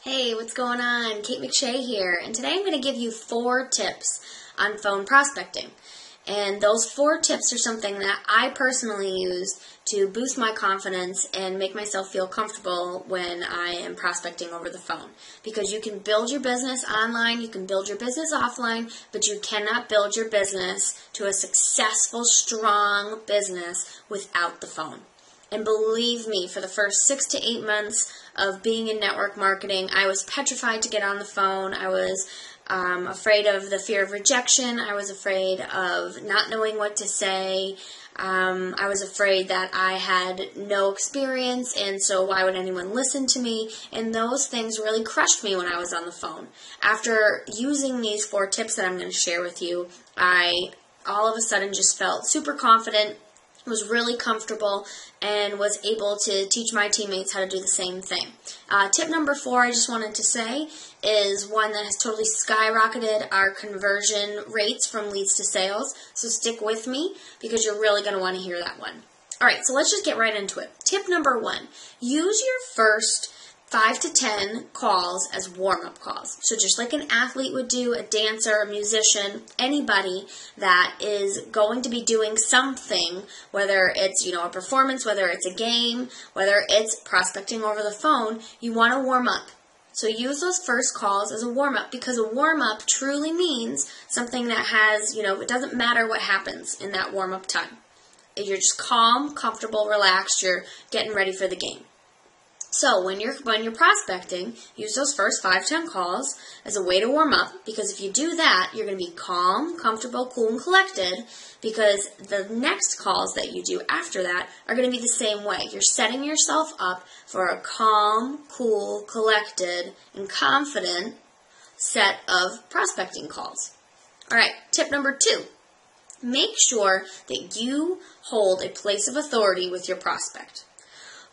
Hey, what's going on? Kate McShay here, and today I'm going to give you 4 tips on phone prospecting. And those 4 tips are something that I personally use to boost my confidence and make myself feel comfortable when I am prospecting over the phone. Because you can build your business online, you can build your business offline, but you cannot build your business to a successful, strong business without the phone. And believe me, for the first 6 to 8 months of being in network marketing, I was petrified to get on the phone. I was afraid of the fear of rejection. I was afraid of not knowing what to say. I was afraid that I had no experience, and so why would anyone listen to me? And those things really crushed me when I was on the phone. After using these 4 tips that I'm going to share with you, I all of a sudden just felt super confident, was really comfortable, and was able to teach my teammates how to do the same thing. Tip number 4, I just wanted to say, is one that has totally skyrocketed our conversion rates from leads to sales. So stick with me because you're really going to want to hear that one. All right, so let's just get right into it. Tip number 1, use your first 5 to 10 calls as warm-up calls. So just like an athlete would do, a dancer, a musician, anybody that is going to be doing something, whether it's, a performance, whether it's a game, whether it's prospecting over the phone, you want to warm up. So use those first calls as a warm-up, because a warm-up truly means something that has, it doesn't matter what happens in that warm-up time. You're just calm, comfortable, relaxed, you're getting ready for the game. So when you're prospecting, use those first 5-10 calls as a way to warm up, because if you do that, you're going to be calm, comfortable, cool, and collected, because the next calls that you do after that are going to be the same way. You're setting yourself up for a calm, cool, collected, and confident set of prospecting calls. All right, tip number 2. Make sure that you hold a place of authority with your prospect.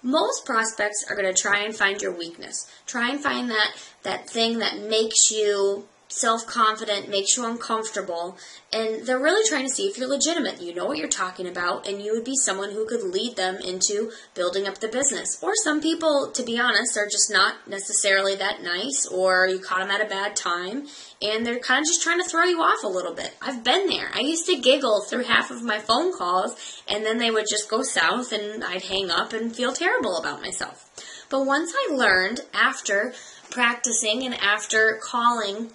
Most prospects are going to try and find your weakness. Try and find that thing that makes you self-confident, makes you uncomfortable, and they're really trying to see if you're legitimate. You know what you're talking about, and you would be someone who could lead them into building up the business. Or some people, to be honest, are just not necessarily that nice, or you caught them at a bad time, and they're kind of just trying to throw you off a little bit. I've been there. I used to giggle through half of my phone calls, and then they would just go south, and I'd hang up and feel terrible about myself. But once I learned, after practicing and after calling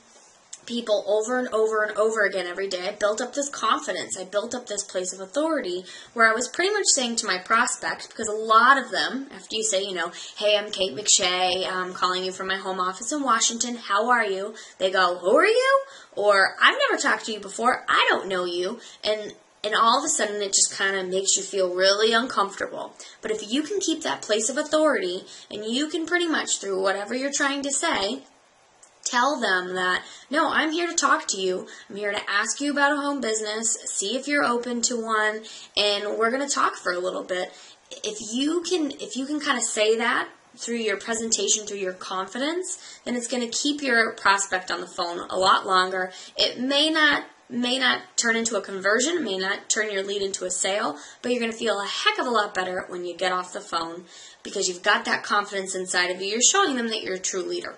people over and over and over again every day, I built up this confidence. I built up this place of authority where I was pretty much saying to my prospect, because a lot of them, after you say, hey, I'm Kate McShay, I'm calling you from my home office in Washington, how are you? They go, who are you? Or, I've never talked to you before, I don't know you, and all of a sudden it just kind of makes you feel really uncomfortable. But if you can keep that place of authority, and you can pretty much, through whatever you're trying to say, tell them that, no, I'm here to talk to you. I'm here to ask you about a home business, see if you're open to one, and we're going to talk for a little bit. If you can kind of say that through your presentation, through your confidence, then it's going to keep your prospect on the phone a lot longer. It may not turn into a conversion, it may not turn your lead into a sale, but you're going to feel a heck of a lot better when you get off the phone, because you've got that confidence inside of you. You're showing them that you're a true leader.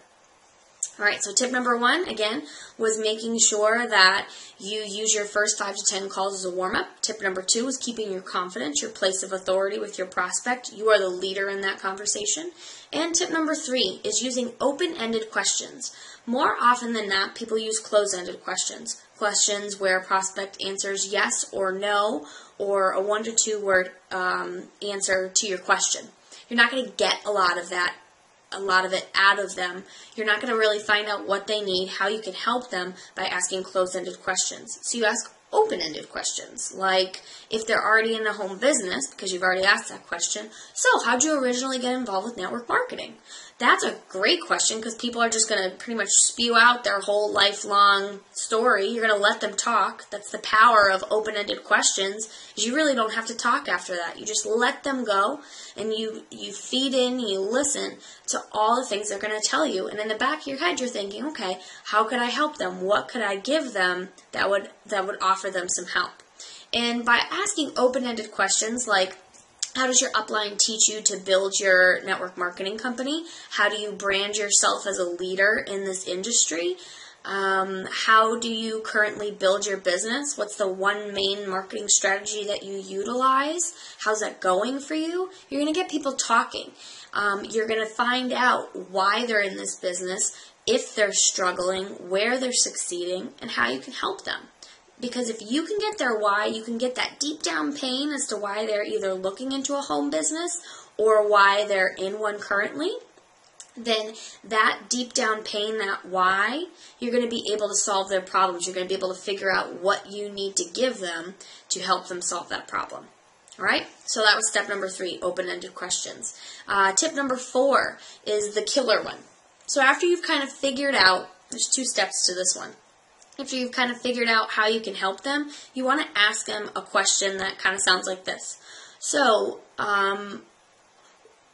All right, so tip number 1, again, was making sure that you use your first 5 to 10 calls as a warm-up. Tip number 2 is keeping your confidence, your place of authority with your prospect. You are the leader in that conversation. And tip number 3 is using open-ended questions. More often than not, people use closed-ended questions. Questions where a prospect answers yes or no, or a 1 to 2 word answer to your question. You're not going to get a lot of it out of them. You're not going to really find out what they need, how you can help them by asking closed-ended questions. So you ask open-ended questions, like if they're already in a home business, because you've already asked that question, so how'd you originally get involved with network marketing? That's a great question, because people are just going to pretty much spew out their whole lifelong story. You're going to let them talk. That's the power of open-ended questions, is you really don't have to talk after that. You just let them go, and you feed in, you listen to all the things they're going to tell you. And in the back of your head, you're thinking, okay, how could I help them? What could I give them that would offer them some help? And by asking open-ended questions like, How does your upline teach you to build your network marketing company? How do you brand yourself as a leader in this industry? How do you currently build your business? What's the one main marketing strategy that you utilize? How's that going for you? You're going to get people talking. You're going to find out why they're in this business, if they're struggling, where they're succeeding, and how you can help them. Because if you can get their why, you can get that deep down pain as to why they're either looking into a home business or why they're in one currently, then that deep down pain, that why, you're going to be able to solve their problems. You're going to be able to figure out what you need to give them to help them solve that problem. All right? So that was step number 3, open-ended questions. Tip number 4 is the killer one. So after you've kind of figured out, there's 2 steps to this one. After you've kind of figured out how you can help them, you want to ask them a question that kind of sounds like this. So,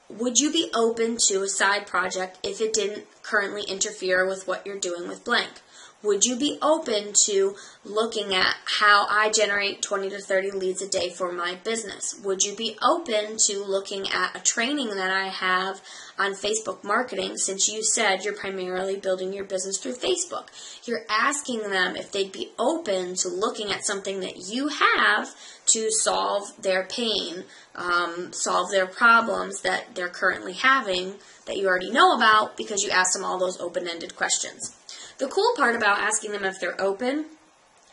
would you be open to a side project if it didn't currently interfere with what you're doing with blank? Would you be open to looking at how I generate 20 to 30 leads a day for my business? Would you be open to looking at a training that I have on Facebook marketing, since you said you're primarily building your business through Facebook? You're asking them if they'd be open to looking at something that you have to solve their pain, solve their problems that they're currently having that you already know about because you asked them all those open-ended questions. The cool part about asking them if they're open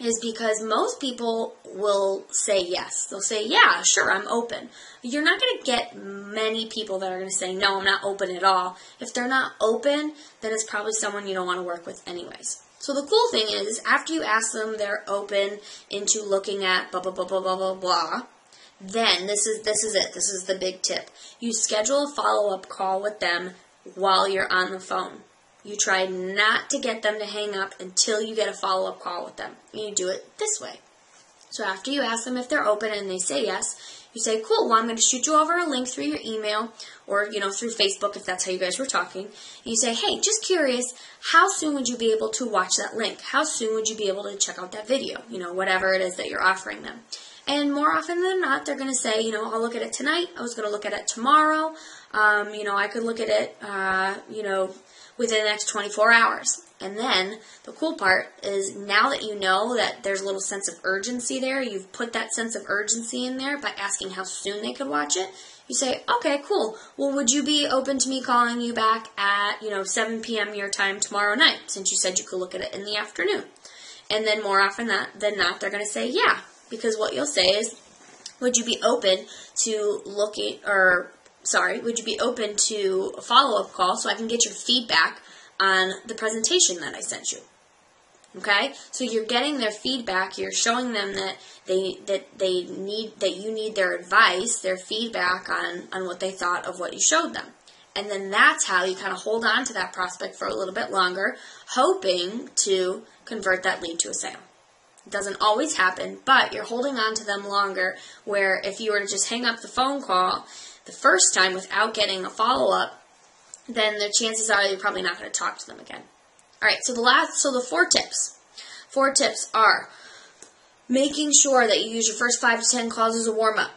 is because most people will say yes. They'll say, yeah, sure, I'm open. You're not going to get many people that are going to say, no, I'm not open at all. If they're not open, then it's probably someone you don't want to work with anyways. So the cool thing is, after you ask them they're open into looking at blah, blah, blah, blah, blah, blah, blah, then this is it. This is the big tip. You schedule a follow-up call with them while you're on the phone. You try not to get them to hang up until you get a follow-up call with them. And you do it this way. So after you ask them if they're open and they say yes, you say, cool, well, I'm going to shoot you over a link through your email or, through Facebook if that's how you guys were talking. And you say, hey, just curious, how soon would you be able to watch that link? How soon would you be able to check out that video? Whatever it is that you're offering them. And more often than not, they're going to say, I'll look at it tonight. I was going to look at it tomorrow. I could look at it, within the next 24 hours. And then the cool part is, now that you know that there's a little sense of urgency there, you've put that sense of urgency in there by asking how soon they could watch it. You say, okay, cool. Well, would you be open to me calling you back at, 7 p.m. your time tomorrow night, since you said you could look at it in the afternoon? And then more often than not, they're going to say, yeah. Because what you'll say is, would you be open to would you be open to a follow-up call so I can get your feedback on the presentation that I sent you? Okay? So you're getting their feedback. You're showing them that you need their advice, their feedback on what they thought of what you showed them. And then that's how you kind of hold on to that prospect for a little bit longer, hoping to convert that lead to a sale. It doesn't always happen, but you're holding on to them longer, where if you were to just hang up the phone call the first time without getting a follow-up, then the chances are you're probably not going to talk to them again. All right, so the 4 tips. 4 tips are making sure that you use your first 5 to 10 calls as a warm-up.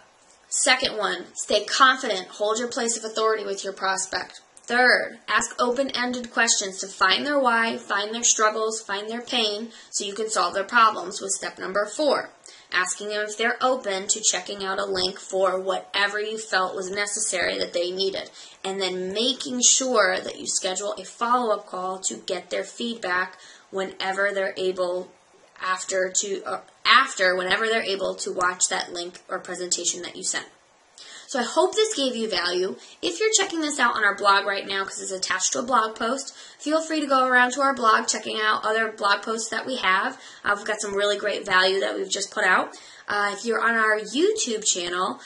Second one, stay confident. Hold your place of authority with your prospect. Third, ask open-ended questions to find their why, find their struggles, find their pain, so you can solve their problems with step number 4. Asking them if they're open to checking out a link for whatever you felt was necessary that they needed. And then making sure that you schedule a follow-up call to get their feedback whenever they're able, whenever they're able to watch that link or presentation that you sent. So I hope this gave you value. If you're checking this out on our blog right now, because it's attached to a blog post, feel free to go around to our blog, checking out other blog posts that we have. We've got some really great value that we've just put out. If you're on our YouTube channel,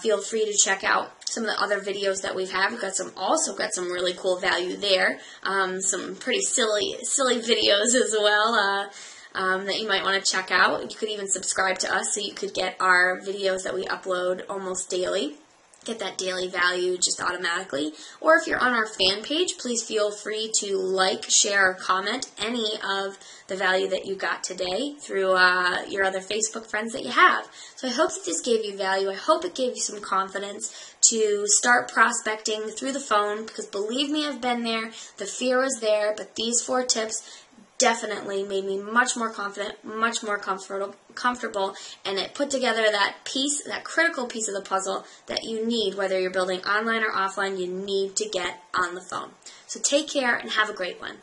feel free to check out some of the other videos that we've had. We've also got some really cool value there. Some pretty silly videos as well. That you might want to check out. You could even subscribe to us so you could get our videos that we upload almost daily. get that daily value just automatically. Or if you're on our fan page, please feel free to like, share, or comment any of the value that you got today through your other Facebook friends that you have. So I hope that this gave you value. I hope it gave you some confidence to start prospecting through the phone, because believe me, I've been there. The fear was there, but these 4 tips definitely made me much more confident, much more comfortable, and it put together that piece, that critical piece of the puzzle that you need, whether you're building online or offline, you need to get on the phone. So take care and have a great one.